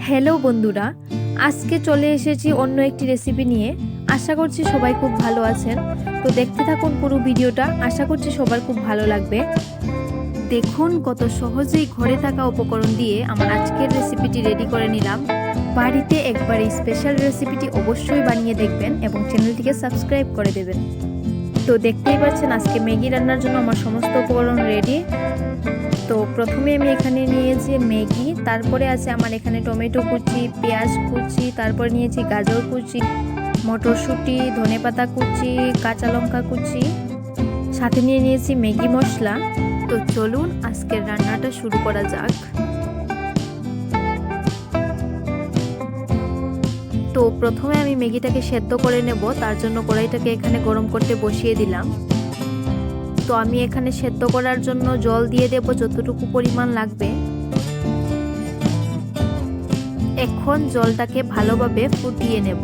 Hello বন্ধুরা, আজকে চলে এসেছি অন্য একটি রেসিপি নিয়ে। আশা করছি সবাই খুব ভালো আছেন। তো দেখতে থাকুন পুরো ভিডিওটা, আশা করছি সবার খুব ভালো লাগবে। দেখুন কত সহজেই ঘরে থাকা উপকরণ দিয়ে আমার আজকের রেসিপিটি রেডি করে নিলাম। বাড়িতে একবার এই স্পেশাল রেসিপিটি অবশ্যই বানিয়ে দেখবেন এবং চ্যানেলটিকে সাবস্ক্রাইব করে দেবেন। তো দেখতেই পাচ্ছেন আজকে ম্যাগি রান্নার জন্য আমার সমস্ত উপকরণ রেডি। তো প্রথমে আমি এখানে নিয়েছি ম্যাগি, তারপরে আছে আমার এখানে টমেটো কুচি, পেঁয়াজ কুচি, তারপরে নিয়েছি গাজর কুচি, মটরশুঁটি, ধনেপাতা কুচি, কাঁচা লঙ্কা কুচি, সাথে নিয়েছি ম্যাগি মশলা। তো চলুন আজকের রান্নাটা শুরু করা যাক। তো প্রথমে আমি ম্যাগিটাকে সেদ্ধ করে নেব, তার জন্য কড়াইটাকে এখানে গরম করতে বসিয়ে দিলাম। তো আমি এখানে সেদ্ধ করার জন্য জল দিয়ে দেব যতটুকু পরিমাণ লাগবে। এখন জলটাকে ভালোভাবে ফুটিয়ে নেব।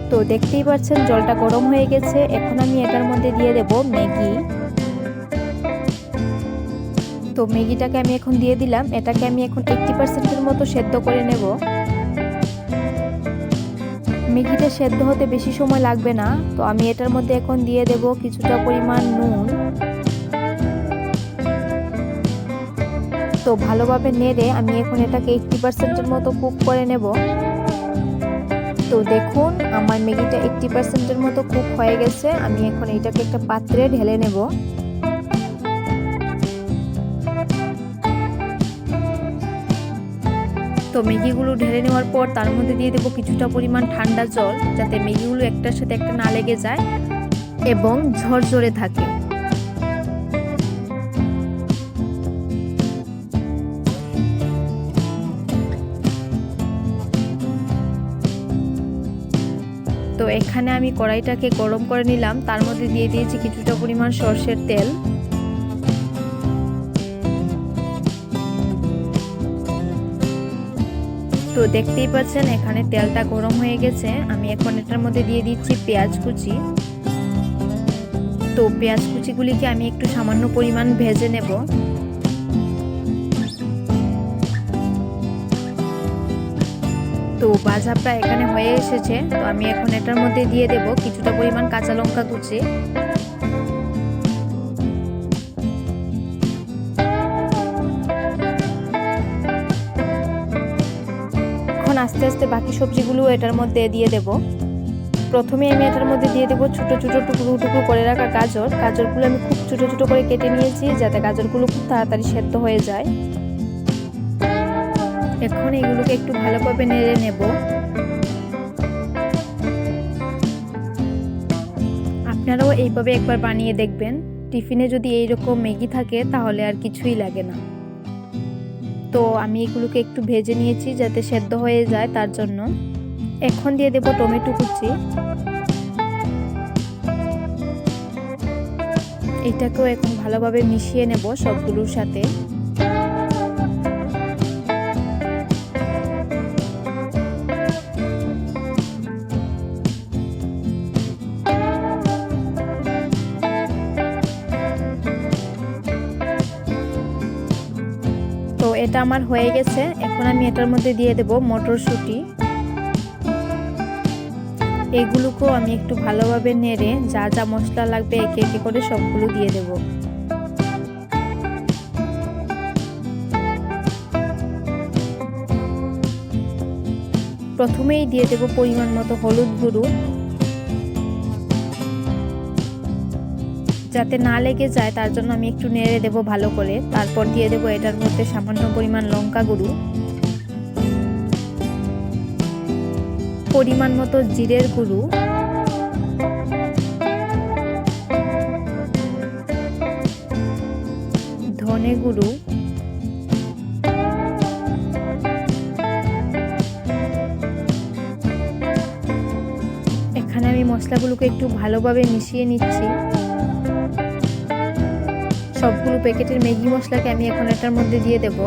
তো দেখতেই পাচ্ছেন জলটা গরম হয়ে গেছে। এখন আমি এটার মধ্যে দিয়ে দেব ম্যাগি। তো ম্যাগিটাকে আমি এখন দিয়ে দিলাম। এটাকে আমি এখন 80%-এর মতো সেদ্ধ করে নেব। ম্যাগিটা সেদ্ধ হতে বেশি সময় লাগবে না। তো আমি এটার মধ্যে এখন দিয়ে দেব কিছুটা পরিমাণ নুন। তো ভালোভাবে নেড়ে আমি এখন এটাকে 80%-এর মতো কুক করে নেব। তো দেখুন আমার ম্যাগিটা 80%-এর মতো কুক হয়ে গেছে। আমি এখন এটাকে একটা পাত্রে ঢেলে নেব। তো ম্যাগিগুলো ঢেলে নেওয়ার পর তার মধ্যে দিয়ে দেবো কিছুটা পরিমাণ ঠান্ডা জল, যাতে ম্যাগিগুলো একটার সাথে একটা না লেগে যায় এবং ঝরঝরে থাকে। তো এখানে আমি কড়াইটাকে গরম করে নিলাম, তার মধ্যে দিয়ে দিয়েছি কিছুটা পরিমাণ সরষের তেল। তো দেখতেই পাচ্ছেন এখানে তেলটা গরম হয়ে গেছে। আমি এখন এটার মধ্যে দিয়ে দিচ্ছি পেঁয়াজ কুচি। তো পেঁয়াজ কুচিগুলিকে আমি একটু সামান্য পরিমাণ ভেজে নেব। তো ভাজা প্রায় এখানে হয়ে এসেছে। তো আমি এখন এটার মধ্যে দিয়ে দেব কিছুটা পরিমাণ কাঁচা লঙ্কা কুচি। এখন আস্তে আস্তে বাকি সবজিগুলো এটার মধ্যে দিয়ে দেব। প্রথমে আমি এটার মধ্যে দিয়ে দেব ছোট ছোট টুকরো টুকরো করে রাখা গাজর। গাজরগুলো আমি খুব ছোট ছোট করে কেটে নিয়েছি, যাতে গাজরগুলো খুব তাড়াতাড়ি সেদ্ধ হয়ে যায়। এখন এগুলোকে একটু ভালোভাবে নেড়ে নেব। আপনারাও এইভাবে একবার বানিয়ে দেখবেন। টিফিনে যদি এইরকম ম্যাগি থাকে তাহলে আর কিছুই লাগে না। তো আমি এগুলোকে একটু ভেজে নিয়েছি যাতে সেদ্ধ হয়ে যায়, তার জন্য। এখন দিয়ে দেব টমেটো কুচি। এটাকেও এখন ভালোভাবে মিশিয়ে নেব সবগুলোর সাথে। তো এটা আমার হয়ে গেছে। এখন আমি এটার মধ্যে দিয়ে দেব মটরশুঁটি। এগুলোকেও আমি একটু ভালোভাবে নেড়ে যা যা মশলা লাগবে একে একে করে সবগুলো দিয়ে দেব। প্রথমেই দিয়ে দেব পরিমাণ মতো হলুদ গুঁড়ো, যাতে না লেগে যায় তার জন্য আমি একটু নেড়ে দেব ভালো করে। তারপর দিয়ে দেব এটার মধ্যে সামান্য পরিমাণ লঙ্কা গুঁড়ো, পরিমাণ মতো জিরের গুঁড়ো, ধনে গুঁড়ো, এখানে আমি মশলাগুলোকে একটু ভালোভাবে মিশিয়ে নিচ্ছি। সবগুলো প্যাকেটের ম্যাগি মশলাকে আমি এখন এটার মধ্যে দিয়ে দেব।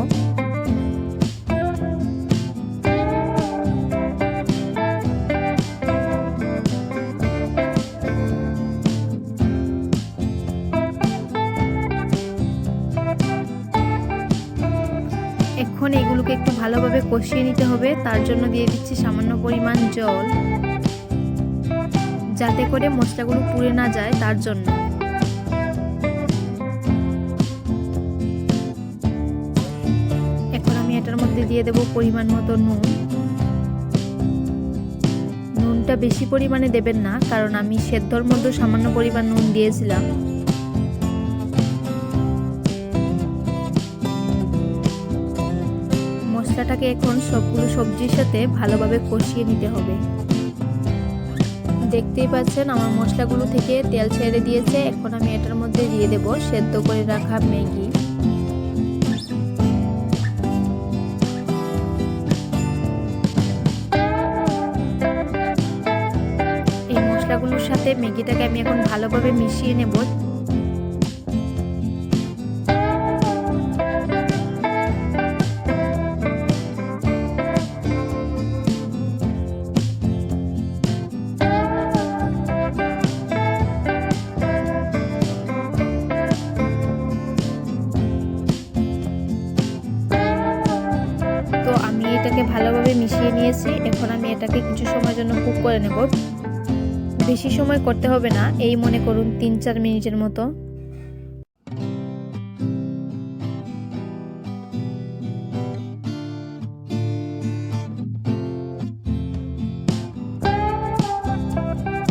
এখন এগুলোকে একটু ভালোভাবে কষিয়ে নিতে হবে। তার জন্য দিয়ে দিচ্ছি সামান্য পরিমাণ জল, যাতে করে মশলাগুলো পুড়ে না যায় তার জন্য। এখন আমি এটার মধ্যে দিয়ে দেব পরিমাণ মতো নুন। নুনটা বেশি পরিমাণে দেবেন না, কারণ আমি সেদ্ধর মধ্যে সামান্য পরিমাণ নুন দিয়েছিলাম। মশলাটাকে এখন সবগুলো সবজির সাথে ভালোভাবে কষিয়ে নিতে হবে। দেখতেই পাচ্ছেন আমার মশলাগুলো থেকে তেল ছেড়ে দিয়েছে। এখন আমি এটার মধ্যে দিয়ে দেব সেদ্ধ করে রাখা ম্যাগি। এই মশলাগুলোর সাথে ম্যাগিটাকে আমি এখন ভালোভাবে মিশিয়ে নেব। তো আমি এটাকে ভালোভাবে মিশিয়ে নিয়েছি। এখন আমি এটাকে কিছু সময়ের জন্য কুক করে নেব। বেশি সময় করতে হবে না, এই মনে করুন 3-4 মিনিটের মতো।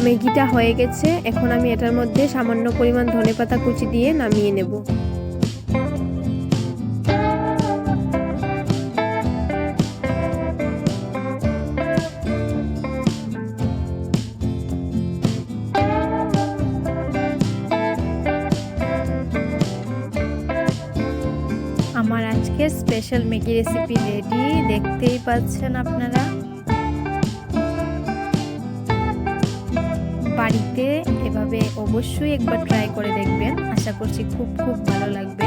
ম্যাগিটা হয়ে গেছে। এখন আমি এটার মধ্যে সামান্য পরিমাণ ধনেপাতা কুচি দিয়ে নামিয়ে নেব। আমার আজকের স্পেশাল ম্যাগি রেসিপি রেডি, দেখতেই পাচ্ছেন আপনারা। বাড়িতে এভাবে অবশ্যই একবার ট্রাই করে দেখবেন, আশা করছি খুব ভালো লাগবে।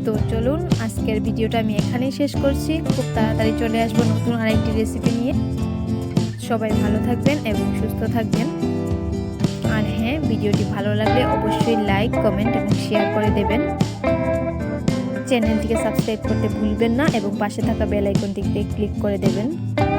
তো চলুন আজকের ভিডিওটা আমি এখানেই শেষ করছি। খুব তাড়াতাড়ি চলে আসবো নতুন আরেকটি রেসিপি নিয়ে। সবাই ভালো থাকবেন এবং সুস্থ থাকবেন। আর হ্যাঁ, ভিডিওটি ভালো লাগলে অবশ্যই লাইক, কমেন্ট এবং শেয়ার করে দেবেন। চ্যানেলটিকে সাবস্ক্রাইব করতে ভুলবেন না এবং পাশে থাকা বেল আইকনটিতে ক্লিক করে দেবেন।